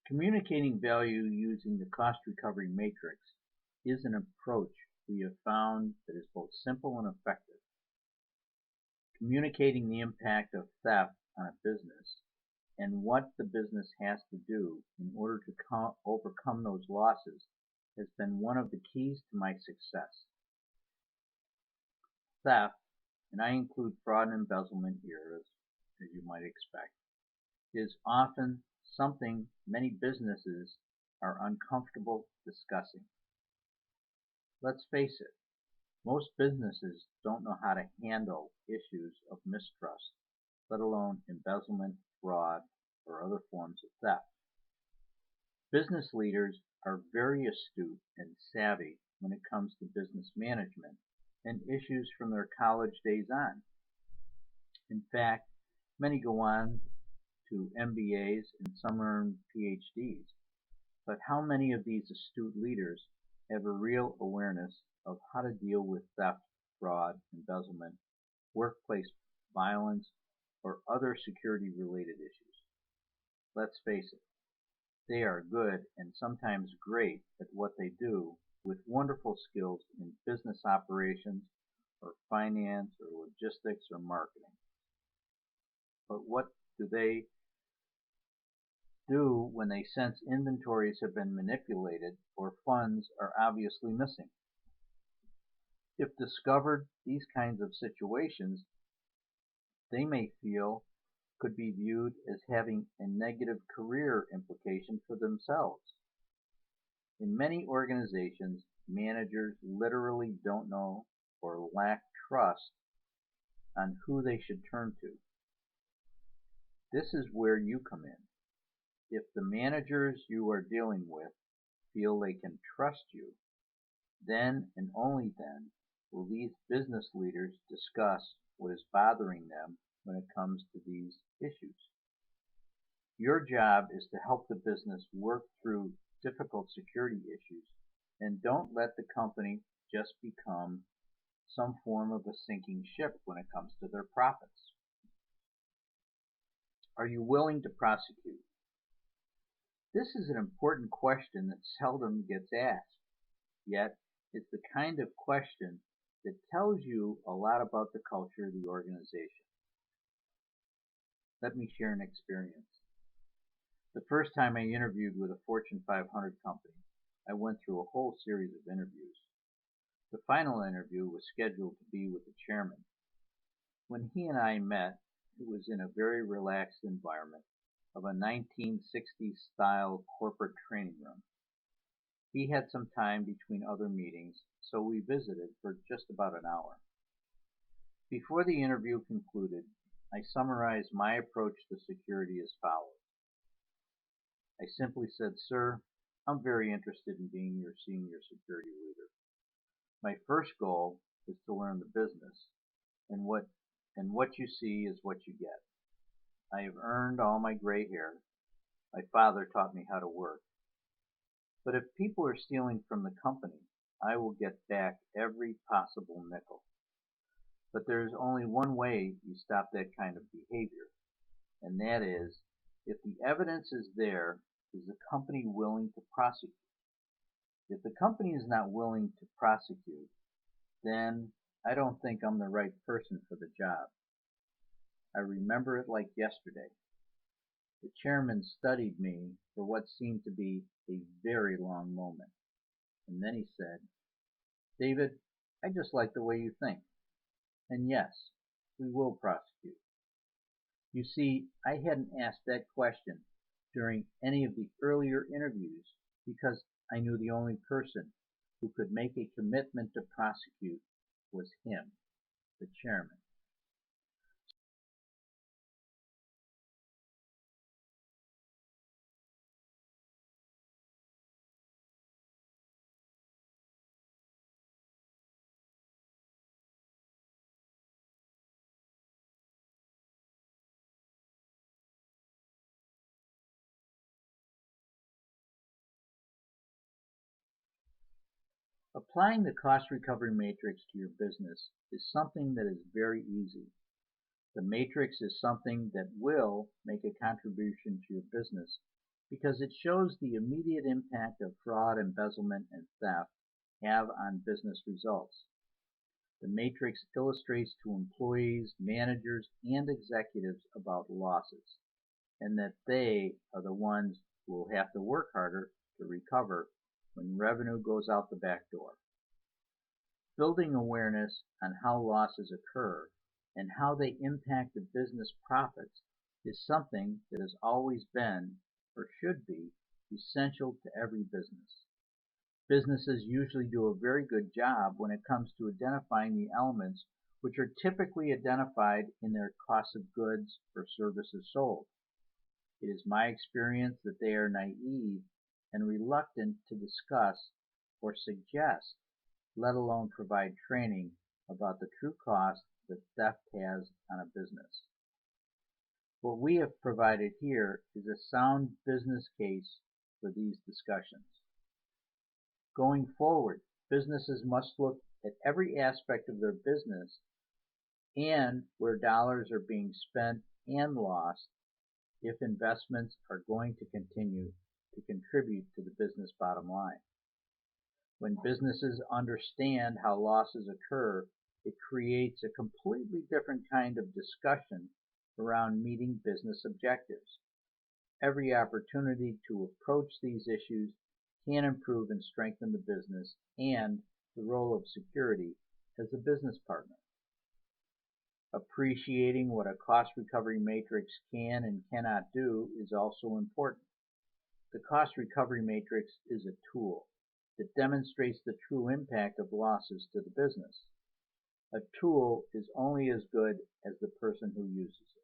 Communicating value using the cost recovery matrix is an approach we have found that is both simple and effective. Communicating the impact of theft on a business and what the business has to do in order to overcome those losses has been one of the keys to my success. Theft, and I include fraud and embezzlement here as you might expect, is often something many businesses are uncomfortable discussing. Let's face it, most businesses don't know how to handle issues of mistrust, let alone embezzlement, fraud, or other forms of theft. Business leaders are very astute and savvy when it comes to business management and issues from their college days on. In fact, many go on to MBAs and some earn PhDs. But how many of these astute leaders have a real awareness of how to deal with theft, fraud, embezzlement, workplace violence, or other security-related issues? Let's face it, they are good and sometimes great at what they do with wonderful skills in business operations or finance or logistics or marketing. But what do they do when they sense inventories have been manipulated or funds are obviously missing? If discovered, these kinds of situations they may feel could be viewed as having a negative career implication for themselves. In many organizations, managers literally don't know or lack trust on who they should turn to. This is where you come in. If the managers you are dealing with feel they can trust you, then and only then will these business leaders discuss what is bothering them when it comes to these issues. Your job is to help the business work through difficult security issues and don't let the company just become some form of a sinking ship when it comes to their profits. Are you willing to prosecute? This is an important question that seldom gets asked, yet it's the kind of question that tells you a lot about the culture of the organization. Let me share an experience. The first time I interviewed with a Fortune 500 company, I went through a whole series of interviews. The final interview was scheduled to be with the chairman. When he and I met, it was in a very relaxed environment of a 1960s style corporate training room. He had some time between other meetings, so we visited for just about an hour. Before the interview concluded, I summarized my approach to security as follows. I simply said, "Sir, I'm very interested in being your senior security leader. My first goal is to learn the business, and what you see is what you get. I have earned all my gray hair. My father taught me how to work. But if people are stealing from the company, I will get back every possible nickel. But there is only one way you stop that kind of behavior, and that is, if the evidence is there, is the company willing to prosecute? If the company is not willing to prosecute, then I don't think I'm the right person for the job." I remember it like yesterday. The chairman studied me for what seemed to be a very long moment, and then he said, "David, I just like the way you think. And yes, we will prosecute." You see, I hadn't asked that question during any of the earlier interviews because I knew the only person who could make a commitment to prosecute was him, the chairman. Applying the cost recovery matrix to your business is something that is very easy. The matrix is something that will make a contribution to your business because it shows the immediate impact of fraud, embezzlement, and theft have on business results. The matrix illustrates to employees, managers, and executives about losses, and that they are the ones who will have to work harder to recover when revenue goes out the back door. Building awareness on how losses occur and how they impact the business profits is something that has always been, or should be, essential to every business. Businesses usually do a very good job when it comes to identifying the elements which are typically identified in their cost of goods or services sold. It is my experience that they are naive and reluctant to discuss or suggest, let alone provide training about the true cost that theft has on a business. What we have provided here is a sound business case for these discussions. Going forward, businesses must look at every aspect of their business and where dollars are being spent and lost if investments are going to continue to contribute to the business bottom line. When businesses understand how losses occur, it creates a completely different kind of discussion around meeting business objectives. Every opportunity to approach these issues can improve and strengthen the business and the role of security as a business partner. Appreciating what a cost recovery matrix can and cannot do is also important. The cost recovery matrix is a tool that demonstrates the true impact of losses to the business. A tool is only as good as the person who uses it.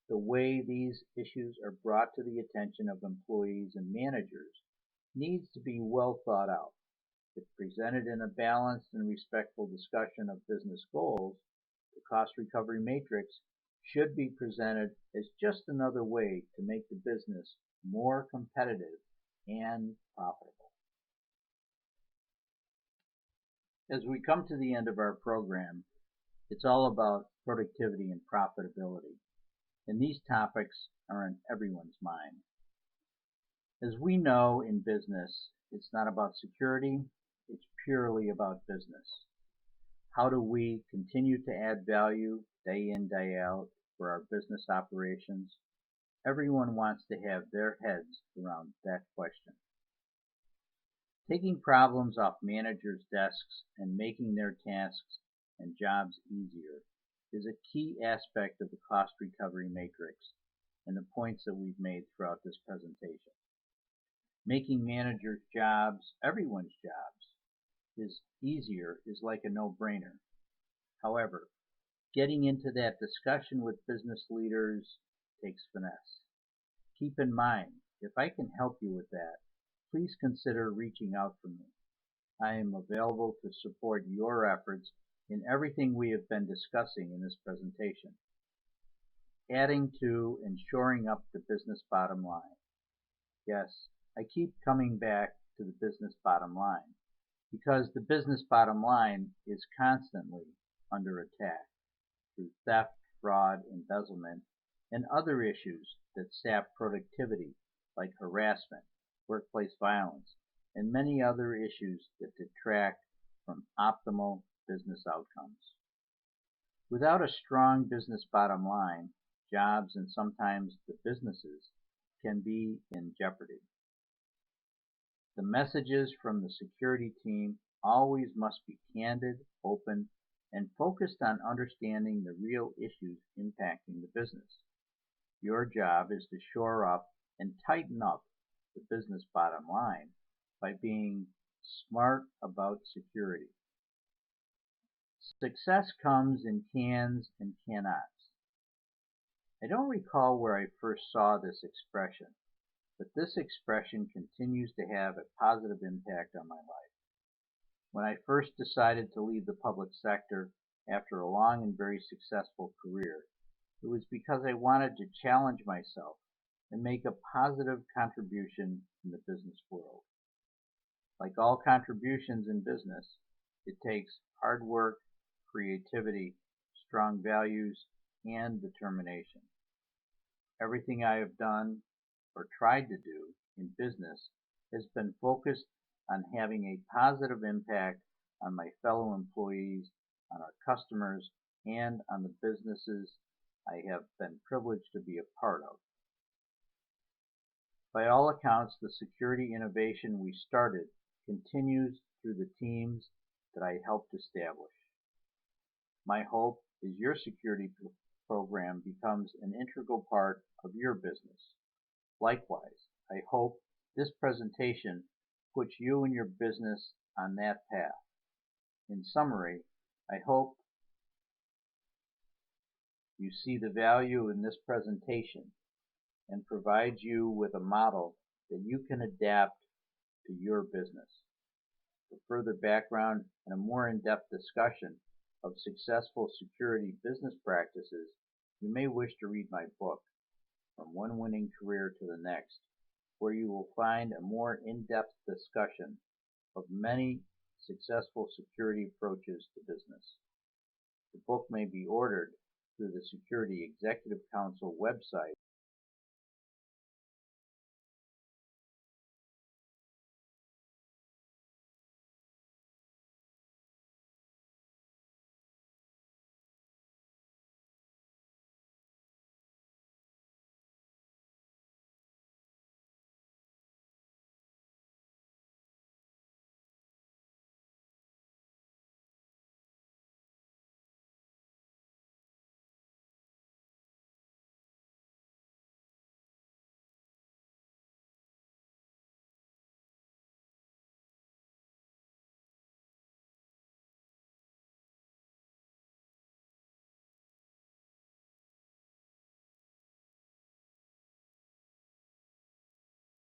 The way these issues are brought to the attention of employees and managers needs to be well thought out. If presented in a balanced and respectful discussion of business goals, the cost recovery matrix should be presented as just another way to make the business more competitive and profitable. As we come to the end of our program, it's all about productivity and profitability, and these topics are on everyone's mind. As we know in business, it's not about security, it's purely about business. How do we continue to add value day in, day out for our business operations? Everyone wants to have their heads around that question. Taking problems off managers' desks and making their tasks and jobs easier is a key aspect of the cost recovery matrix and the points that we've made throughout this presentation. Making managers' jobs, everyone's jobs, is easier is like a no-brainer. However, getting into that discussion with business leaders takes finesse. Keep in mind, if I can help you with that, please consider reaching out to me. I am available to support your efforts in everything we have been discussing in this presentation. Adding to and shoring up the business bottom line. Yes, I keep coming back to the business bottom line because the business bottom line is constantly under attack through theft, fraud, embezzlement, and other issues that sap productivity like harassment, workplace violence, and many other issues that detract from optimal business outcomes. Without a strong business bottom line, jobs and sometimes the businesses can be in jeopardy. The messages from the security team always must be candid, open, and focused on understanding the real issues impacting the business. Your job is to shore up and tighten up the business bottom line by being smart about security. Success comes in cans and cannots. I don't recall where I first saw this expression, but this expression continues to have a positive impact on my life. When I first decided to leave the public sector after a long and very successful career, it was because I wanted to challenge myself and make a positive contribution in the business world. Like all contributions in business, it takes hard work, creativity, strong values, and determination. Everything I have done, or tried to do, in business has been focused on having a positive impact on my fellow employees, on our customers, and on the businesses I have been privileged to be a part of. By all accounts, the security innovation we started continues through the teams that I helped establish. My hope is your security program becomes an integral part of your business. Likewise, I hope this presentation puts you and your business on that path. In summary, I hope you see the value in this presentation and provides you with a model that you can adapt to your business. For further background and a more in-depth discussion of successful security business practices, you may wish to read my book, From One Winning Career to the Next, where you will find a more in-depth discussion of many successful security approaches to business. The book may be ordered through the Security Executive Council website